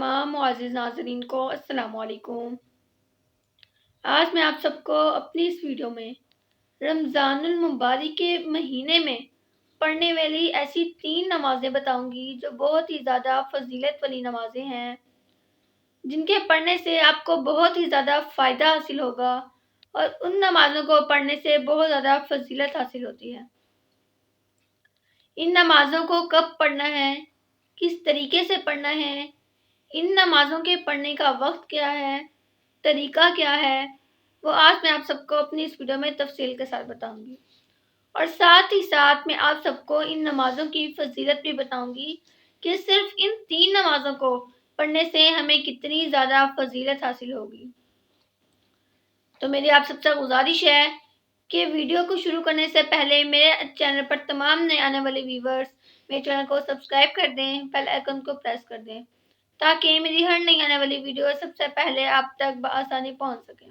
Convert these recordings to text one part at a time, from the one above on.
तमाम मुअज़्ज़िज़ नाज़रीन को अस्सलाम वालेकुम। आज मैं आप सबको अपनी इस वीडियो में रमज़ानुल मुबारक के महीने में पढ़ने वाली ऐसी 3 नमाज़ें बताऊंगी जो बहुत ही ज़्यादा फजीलत वाली नमाज़ें हैं, जिनके पढ़ने से आपको बहुत ही ज़्यादा फ़ायदा हासिल होगा और उन नमाज़ों को पढ़ने से बहुत ज़्यादा फजीलत हासिल होती है। इन नमाज़ों को कब पढ़ना है, किस तरीके से पढ़ना है, इन नमाज़ों के पढ़ने का वक्त क्या है, तरीका क्या है, वो आज मैं आप सबको अपनी इस वीडियो में तफसील के साथ बताऊंगी। और साथ ही साथ मैं आप सबको इन नमाज़ों की फजीलत भी बताऊंगी कि सिर्फ इन 3 नमाज़ों को पढ़ने से हमें कितनी ज़्यादा फजीलत हासिल होगी। तो मेरी आप सबसे गुजारिश है कि वीडियो को शुरू करने से पहले मेरे चैनल पर तमाम नए आने वाले व्यूवर्स मेरे चैनल को सब्सक्राइब कर दें, बेल आइकन को प्रेस कर दें, ताकि मेरी हर नई आने वाली वीडियो सबसे पहले आप तक बआसानी पहुंच सके।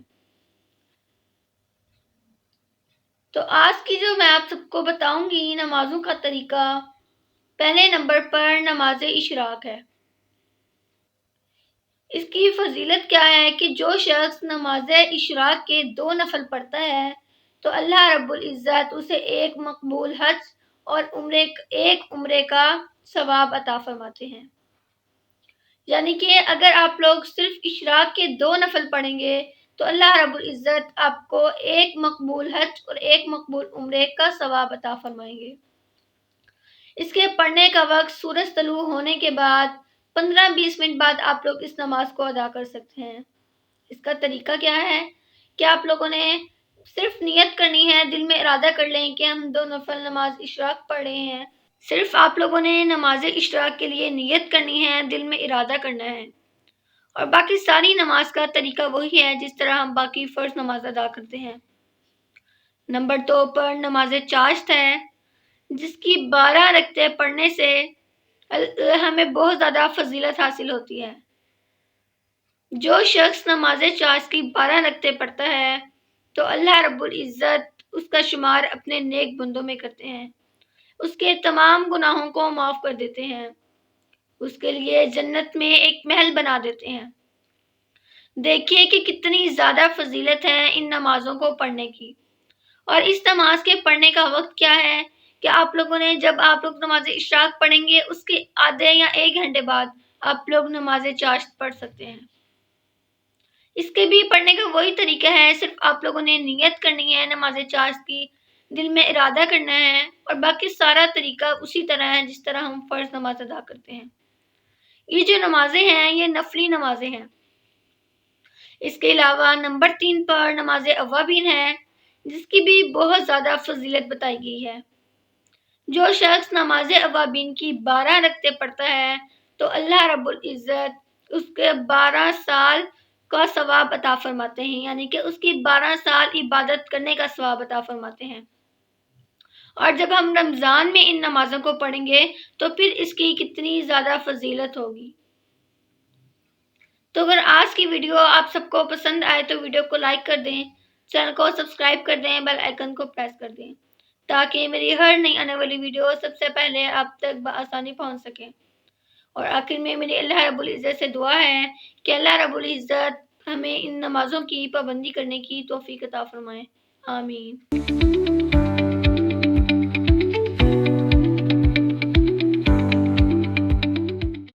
तो आज की जो मैं आप सबको बताऊंगी नमाजों का तरीका, पहले नंबर पर नमाज इशराक है। इसकी फजीलत क्या है कि जो शख्स नमाज इशराक के 2 नफल पढ़ता है तो अल्लाह रब्बुल इज़्ज़त उसे एक मकबूल हज और एक उम्रे का सवाब अता फरमाते हैं। यानी कि अगर आप लोग सिर्फ इशराक के 2 नफल पढ़ेंगे तो अल्लाह रब्बुल इज़्ज़त आपको एक मकबूल हज और एक मकबूल उम्रे का सवाब अता फरमाएंगे। इसके पढ़ने का वक्त सूरज तलू होने के बाद 15-20 मिनट बाद आप लोग इस नमाज को अदा कर सकते हैं। इसका तरीका क्या है कि आप लोगों ने सिर्फ नियत करनी है, दिल में इरादा कर लें कि हम 2 नफल नमाज इशराक पढ़ रहे हैं। सिर्फ आप लोगों ने नमाज इशराक के लिए नियत करनी है, दिल में इरादा करना है, और बाकी सारी नमाज का तरीका वही है जिस तरह हम बाकी फ़र्ज नमाज अदा करते हैं। नंबर 2 पर नमाज चाश्त है, जिसकी 12 रकअतें पढ़ने से हमें बहुत ज़्यादा फजीलत हासिल होती है। जो शख्स नमाज चाश्त की 12 रकअतें पढ़ता है तो अल्लाह रब्बुल इज़्ज़त उसका शुमार अपने नेक बंदों में करते हैं, उसके तमाम गुनाहों को माफ़ कर देते हैं, उसके लिए जन्नत में एक महल बना देते हैं। देखिए कि कितनी ज़्यादा फजीलत है इन नमाज़ों को पढ़ने की। और इस नमाज के पढ़ने का वक्त क्या है कि आप लोगों ने जब आप लोग नमाज इशराक पढ़ेंगे उसके आधे या 1 घंटे बाद आप लोग नमाज चाश्त पढ़ सकते हैं। इसके भी पढ़ने का वही तरीका है, सिर्फ आप लोगों ने नियत करनी है नमाज चाश्त की, दिल में इरादा करना है, और बाकी सारा तरीका उसी तरह है जिस तरह हम फ़र्ज नमाज अदा करते हैं। ये जो नमाजें हैं ये नफली नमाजें हैं। इसके अलावा नंबर 3 पर नमाज अवाबीन है, जिसकी भी बहुत ज़्यादा फजीलत बताई गई है। जो शख्स नमाज अवाबीन की 12 रकअतें पढ़ता है तो अल्लाह रब्बुल इज़्ज़त उसके 12 साल का सवाब अता फरमाते हैं, यानी कि उसकी 12 साल इबादत करने का सवाब अता फरमाते हैं। और जब हम रमज़ान में इन नमाज़ों को पढ़ेंगे तो फिर इसकी कितनी ज़्यादा फजीलत होगी। तो अगर आज की वीडियो आप सबको पसंद आए तो वीडियो को लाइक कर दें, चैनल को सब्सक्राइब कर दें, बेल आइकन को प्रेस कर दें, ताकि मेरी हर नई आने वाली वीडियो सबसे पहले आप तक बआसानी पहुंच सके। और आखिर में मेरी अल्लाह रब्बुल इज़्ज़त से दुआ है कि अल्लाह रब्बुल इज़्ज़त हमें इन नमाज़ों की पाबंदी करने की तौफीक अता फरमाए। आमीन।